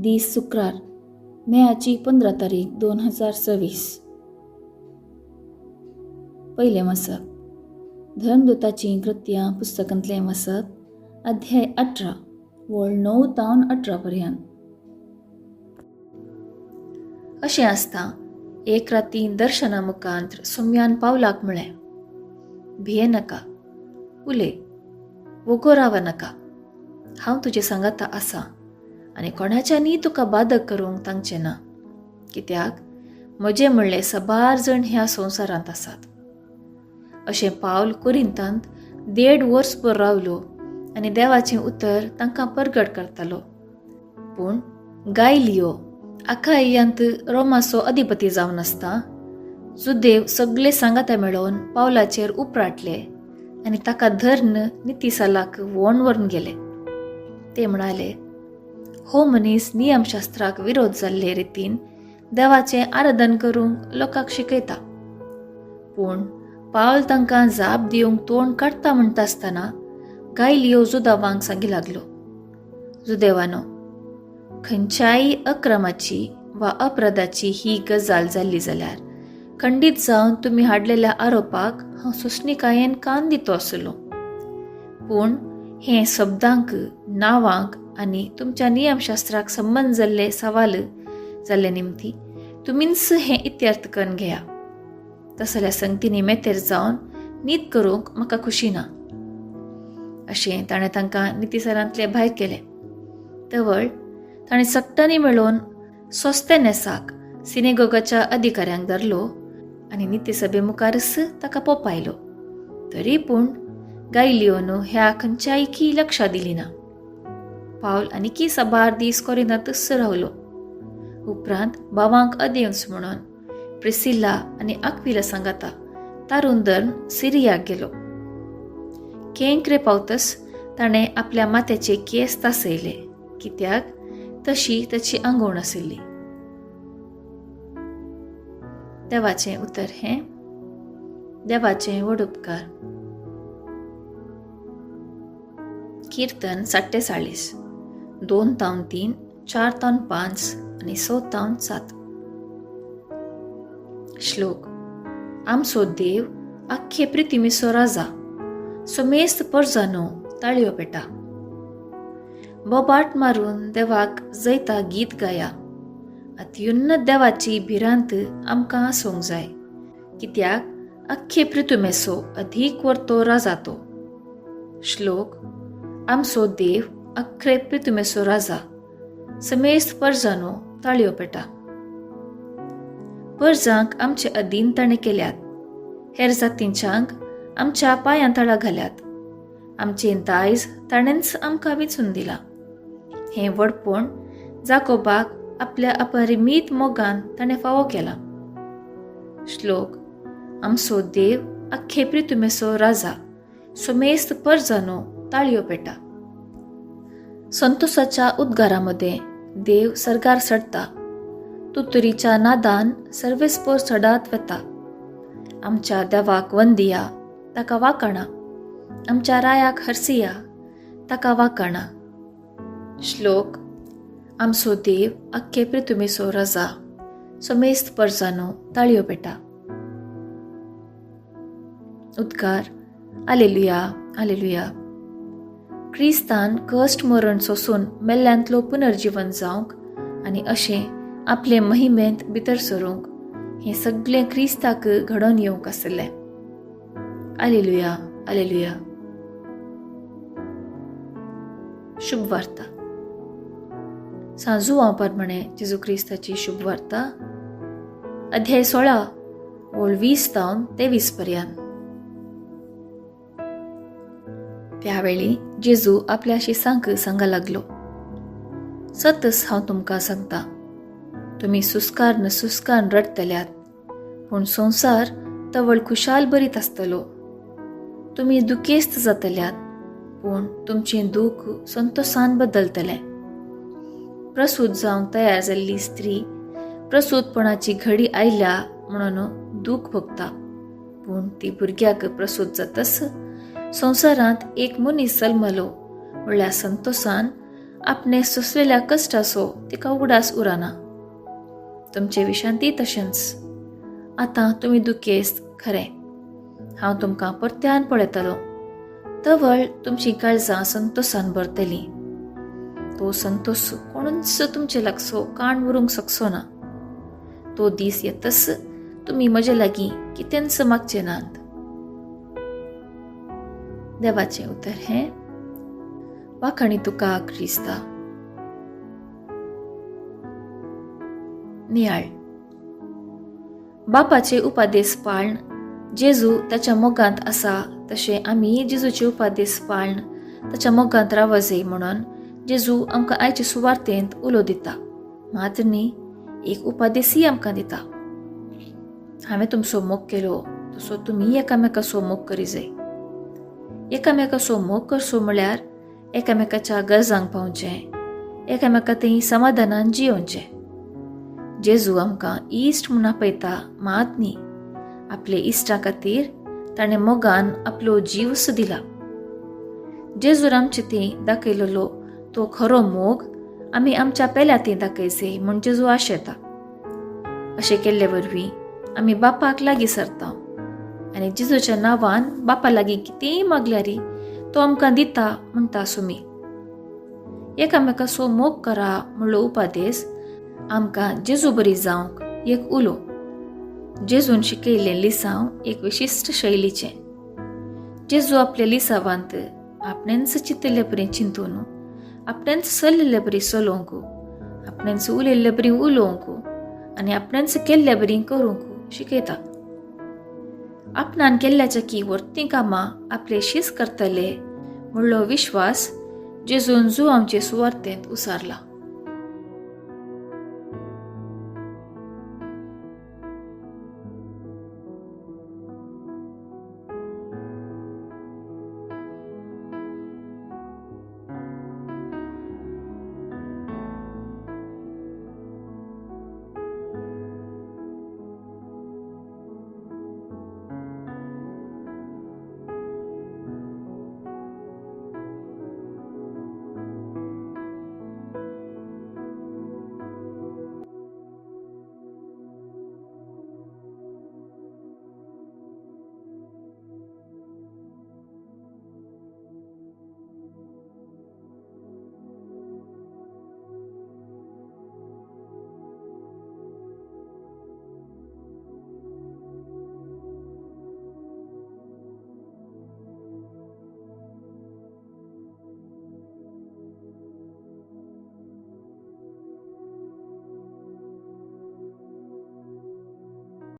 दीस शुक्रार मेयाची 15 तारीख 2026. पहिले मसक धर्मदूताची कृत्यां पुस्तकांतले मसक अध्याय 18 वळ 9 तावन 18 पर्यंत. अशें आसता एक राती दर्शना मुखांत सुम्यान पावलाक म्हळें, भिये नाका, उलय, वगो राव नाका, हांव तुजे सांगाता आसा आनी कोणाच्यानी तुका बादक करूंक तांचें ना, कित्याक म्हजे म्हणले सबार जण ह्या संवसारांत आसात. अशें पावल कोरिंतांत 1.5 वर्सभर रावलो आनी देवाचें उतर तांकां परगट करतालो. पूण गायलियो आखाय्यांत रोमाचो अधिपती जावन आसता जुदेव सगळे सांगाते मेळोन पावलाचेर उपराटले आनी ताका धर्न नितीसालाक व्होण व्हरून गेले. ते म्हणाले, हो मनीस नियमशास्त्राक विरोध जाल्ले रितीन देवाचें आराधन करूंक लोकांक शिकयता. पूण पावल तांकां जाप दिवंक तोंड काडटा म्हणटा आसतना गायलियो जुदावांक सांगी लागलो, जुदेवानो, खंयच्याय अक्रमाची वा अपराधाची ही गजाल जाल्ली जाल्यार खंडीत जावन तुमी हाडलेल्या आरोपाक हांव सुस्निकायेन कान दितो आसलो. पूण हे शब्दांक, नांवांक आनी तुमच्या नियमशास्त्राक संबंद जाल्ले सवाल जाल्ले निमती तुमीच हें इत्यर्थ करून घेया. तसल्या संगतींनी मेतेर जावन न्हीद करूंक म्हाका खुशी ना. अशें ताणें तांकां नितीसरांतले भायर केले. तवळ ताणें सक्तांनी मेळोवन सोस्तेनेसाक सिनेगोगाच्या अधिकाऱ्यांक धरलो आनी नितीसभे मुखारच ताका पोपायलो. तरी पूण गायलियोन ह्या खंयच्यायकी लक्ष दिली ना. पावल आनीकी सबार दीस कोरिंतांतच रावलो. उपरांत भावांक अदेंस म्हणून प्रिसिल्ला आनी आक्विला सांगाता तारून धरून सिरियाक गेलो. केंकरे पावतस ताणें आपल्या माथ्याचे केस तासयले, कित्याक तशी ताची आंगवण आशिल्ली. देवाचें उतर हें देवाचें व्हड उपकार. कीर्तन 47 2 तावन 3 4 तावन 5 आनी 6 तावन 7. श्लोक. आमचो देव आख्खे पृथ्वीचो राजा, सोमेस्त परजानो ताळयो पेटा. बोबाट मारून देवाक जैता गीत गाया. अत्युन्नत देवाची भिरांत आमकां आसूंक जाय, कित्याक आख्खे पृथ्वीचो अधिक वर्तो राजा तो. श्लोक. आमचो देव अख्खे पृथ्वीचो राजा, समेस्त परजानो ताळयो पेटा. परजांक आमचे अधीन ताणें केल्यात, हेर जातींच्यांक आमच्या पांयां तळा घाल्यात. आमचें दायज ताणेंच आमकां वेंचून दिलां. हें व्हडपण जाकोबाक आपल्या अपरिमीत मोगान ताणें फावो केला. श्लोक. आमचो देव आख्खे पृथ्वीचो राजा, सोमेस्त परजानो ताळयो पेटा. संतोषाच्या उद्गारामध्ये देव सर्गार चडटा. तुतुरीच्या नादान सर्वेस्पर चडात वता. आमच्या देवाक वंदिया, ताका वाकाणा. आमच्या रायाक हरसिया, ताका वाकाणा. श्लोक. आमचो देव आख्खे पृथ्वीचो राजा, सोमेस्त परजानो ताळयो पेटा. उद्गार. आलेलुया, आलेलुया. क्रिस्तान कश्ट मरण सोसून मेल्ल्यांतलो पुनर्जीवन जावंक आनी अशें आपले महिमेंत भितर सरूंक हें सगळें क्रिस्ताक घडोवन येवंक आसलें. आलेलुया, आलेलुया. शुभ वार्ता. सांजुवां प्रमाणे जेजू क्रिस्ताची शुभ वार्ता अध्याय 16 वळ 20 तावन 23 पर्यंत. त्यावेळी जेजू आपल्या शिसांक सांगा लागलो, सतच हांव तुमकां सांगता, तुमी सुस्कान रडतल्यात, पूण संवसार तवळ खुशाल बरीत आसतलो. तुमी दुखेस्त जातल्यात, पूण तुमचें दूख संतोषान बदलतलें. प्रसूत जावंक तयार जाल्ली स्त्री प्रसूतपणाची घडी आयल्या म्हणून दूख भोगता, पूण ती भुरग्याक प्रसूत जातस संवसारांत एक मनीस जल्मलो म्हणल्यार संतोषान आपणे सोंसलेल्या कश्टाचो तिका उगडास उराना. तुमचे विशांती तशेंच. आतां तुमी दुखेस्त खरें. हांव तुमकां परत्यान पळयतलो. तवळ तुमची काळजां संतोषान भरतली. तो संतोष कोणूच तुमचे लागसो काण व्हरूंक शकचो ना. तो दीस येतच तुमी म्हजे लागीं कितेंच मागचे नात. देवाचें उतर हें. वाखाणी तुका क्रिस्ता. नियाळ. बापाचे उपादेश पाळण जेजू ताच्या मोगांत आसा तशें आमी जेजूचे उपादेश पाळण ताच्या मोगांत रावजे म्हणून जेजू आमकां आयचे सुवार्थेंत उलो दिता. मात्र न्ही, एक उपादेशय आमकां दिता. हांवें तुमचो मोग केलो तसो तुमी एकामेकाचो मोग करी जाय. एकामेकाचो मोग करचो म्हळ्यार एकामेकाच्या गरजांक पावचें, एकामेका थंय समाधानान जियोवचें. जेजू आमकां इश्ट म्हूण आपयता, मात न्ही, आपले इश्टा खातीर ताणें मोगान आपलो जीवच दिला. जेजून आमचे थंय दाखयलेलो तो खरो मोग आमी आमच्या पेल्यां दाखयचे म्हूण जेजू आशेता. अशें केल्ले वरवीं आमी बापाक लागीं सरता आनी जेजूच्या नांवान बापा लागीं कितेंय मागल्यार तो आमकां दिता म्हणटा सुमी. एकामेकाचो मोग करा म्हणलो उपादेश आमकां जेजू बरी जावंक एक उलो. जेजून शिकयल्लें लिसांव एक विशिश्ट शैलीचें. जेजू आपल्या लिसांवांत आपणेंच चिंतले बरी चिंतून, आपणेंच चल्लेले बरी चलोवंक, आपणेंच उलयल्ले बरी उलोवंक आनी आपणेंच केल्ले बरी करूंक शिकयता. आपणान केल्ल्याच्या की वर्तीं कामां आपलेशीच करतले म्हणलो विश्वास जेजून आमचे सुवार्थेंत उसारला.